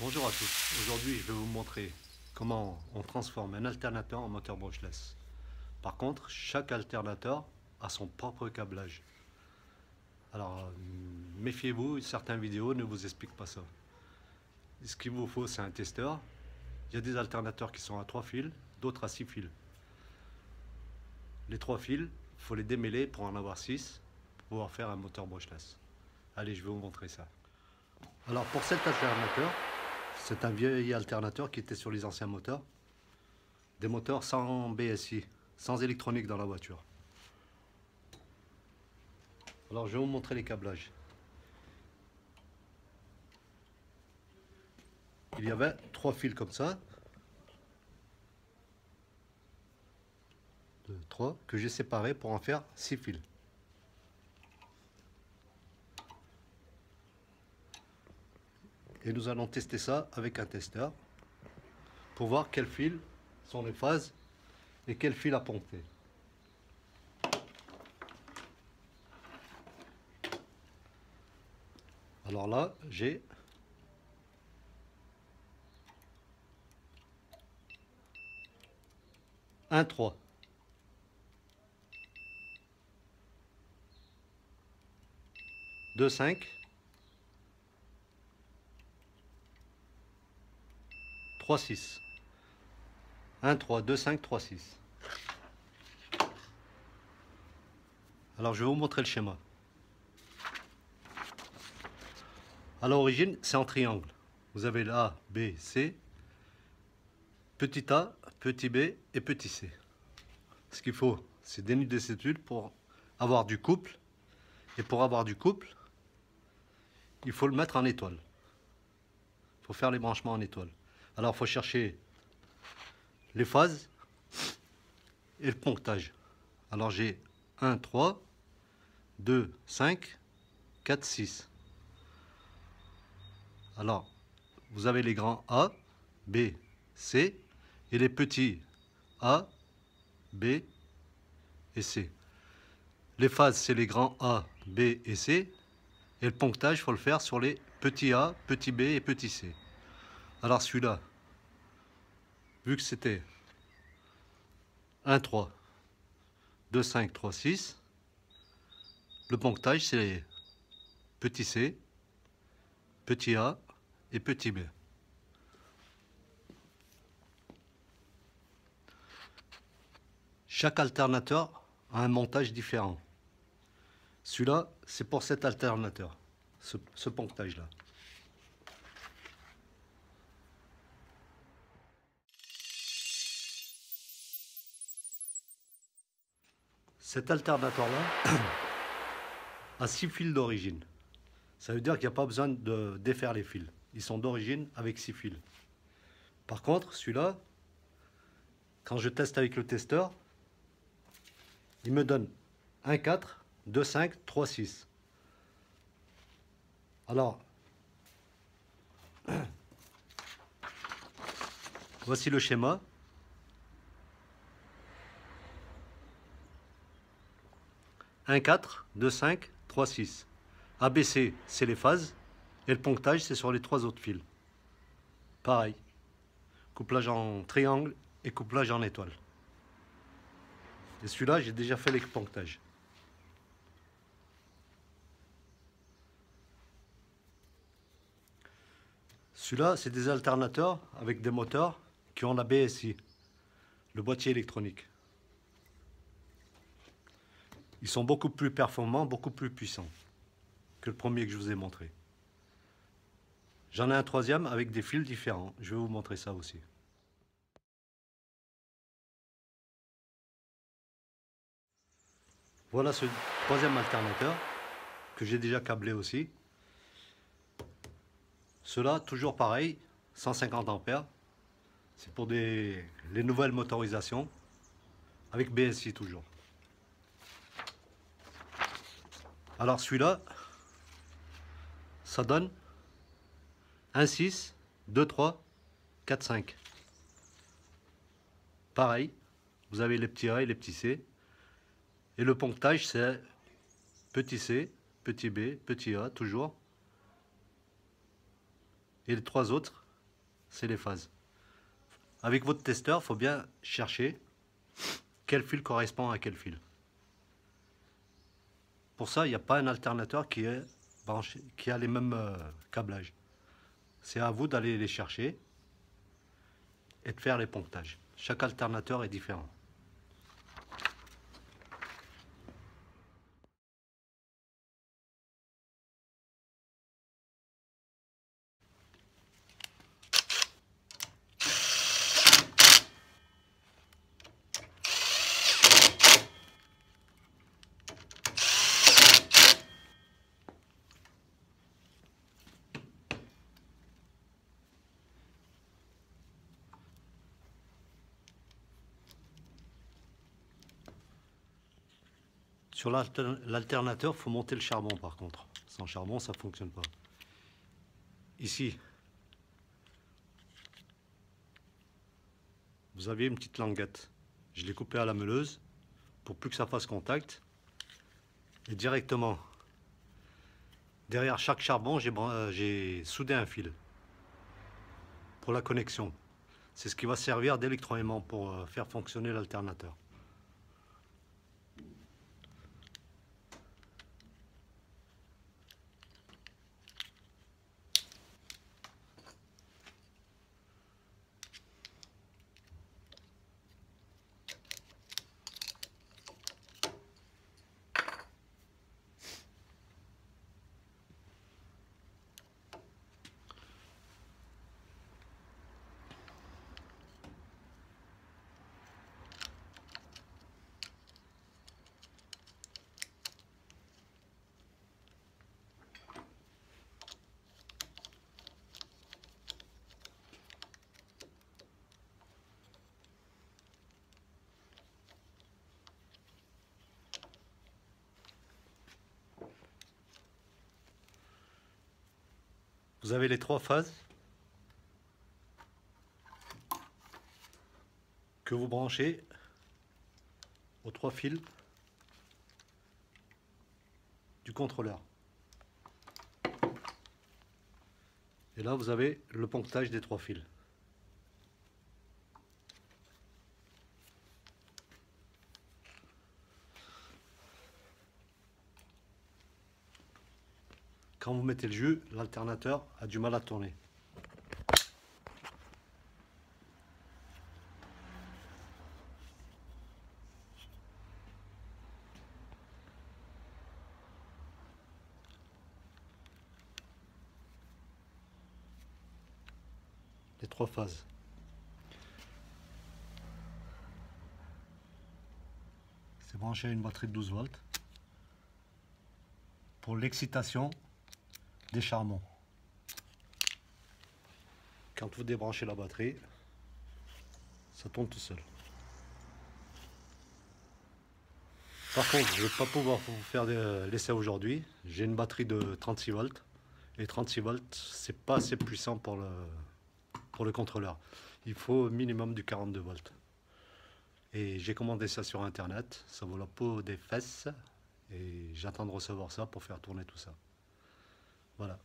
Bonjour à tous, aujourd'hui je vais vous montrer comment on transforme un alternateur en moteur brushless. Par contre, chaque alternateur a son propre câblage. Alors méfiez-vous, certaines vidéos ne vous expliquent pas ça. Ce qu'il vous faut, c'est un testeur. Il y a des alternateurs qui sont à 3 fils, d'autres à 6 fils. Les 3 fils, il faut les démêler pour en avoir 6 pour pouvoir faire un moteur brushless. Allez, je vais vous montrer ça. Alors pour cet alternateur, c'est un vieil alternateur qui était sur les anciens moteurs. Des moteurs sans BSI, sans électronique dans la voiture. Alors je vais vous montrer les câblages. Il y avait 3 fils comme ça. 2, 3, que j'ai séparés pour en faire 6 fils. Et nous allons tester ça avec un testeur pour voir quels fils sont les phases et quel fil à ponter. Alors là, j'ai un 3. Deux 5. 3 6. 1 3 2 5 3 6. Alors je vais vous montrer le schéma. À l'origine, c'est en triangle. Vous avez le A, B, C, petit a, petit b et petit c. Ce qu'il faut, c'est dénuder ces tuiles pour avoir du couple. Et pour avoir du couple, il faut le mettre en étoile. Il faut faire les branchements en étoile. Alors il faut chercher les phases et le ponctage. Alors j'ai 1, 3, 2, 5, 4, 6. Alors, vous avez les grands A, B, C et les petits A, B et C. Les phases, c'est les grands A, B et C. Et le ponctage, il faut le faire sur les petits A, petits B et petits C. Alors celui-là, vu que c'était 1, 3, 2, 5, 3, 6, le ponctage, c'est les petits C, petit A et petit B. Chaque alternateur a un montage différent. Celui-là, c'est pour cet alternateur, ce ponctage-là. Cet alternateur-là a 6 fils d'origine. Ça veut dire qu'il n'y a pas besoin de défaire les fils. Ils sont d'origine avec 6 fils. Par contre, celui-là, quand je teste avec le testeur, il me donne 1, 4, 2, 5, 3, 6. Alors, voici le schéma. Un 4, 2, 5, 3, 6. ABC, c'est les phases. Et le ponctage, c'est sur les 3 autres fils. Pareil. Couplage en triangle et couplage en étoile. Et celui-là, j'ai déjà fait les ponctages. Celui-là, c'est des alternateurs avec des moteurs qui ont la BSI, le boîtier électronique. Ils sont beaucoup plus performants, beaucoup plus puissants que le premier que je vous ai montré. J'en ai un troisième avec des fils différents. Je vais vous montrer ça aussi. Voilà ce troisième alternateur que j'ai déjà câblé aussi. Cela, toujours pareil, 150 ampères. C'est pour les nouvelles motorisations, avec BSI toujours. Alors celui-là, ça donne 1, 6, 2, 3, 4, 5. Pareil, vous avez les petits A et les petits C. Et le ponctage, c'est petit c, petit b, petit a, toujours. Et les 3 autres, c'est les phases. Avec votre testeur, il faut bien chercher quel fil correspond à quel fil. Pour ça, il n'y a pas un alternateur qui est branché, qui a les mêmes câblages. C'est à vous d'aller les chercher et de faire les ponctages. Chaque alternateur est différent. Sur l'alternateur, il faut monter le charbon par contre. Sans charbon, ça ne fonctionne pas. Ici, vous avez une petite languette. Je l'ai coupée à la meuleuse pour plus que ça fasse contact. Et directement, derrière chaque charbon, j'ai soudé un fil pour la connexion. C'est ce qui va servir d'électroaimant pour faire fonctionner l'alternateur. Vous avez les 3 phases que vous branchez aux 3 fils du contrôleur. Et là, vous avez le ponctage des 3 fils. Quand vous mettez le jus, l'alternateur a du mal à tourner. Les 3 phases. C'est branché à une batterie de 12 volts pour l'excitation des charbons. Quand vous débranchez la batterie, ça tourne tout seul. Par contre, je ne vais pas pouvoir vous faire l'essai aujourd'hui. J'ai une batterie de 36 volts. Et 36 volts, c'est pas assez puissant pour le contrôleur. Il faut au minimum du 42 volts. Et j'ai commandé ça sur internet. Ça vaut la peau des fesses. Et j'attends de recevoir ça pour faire tourner tout ça. Voilà.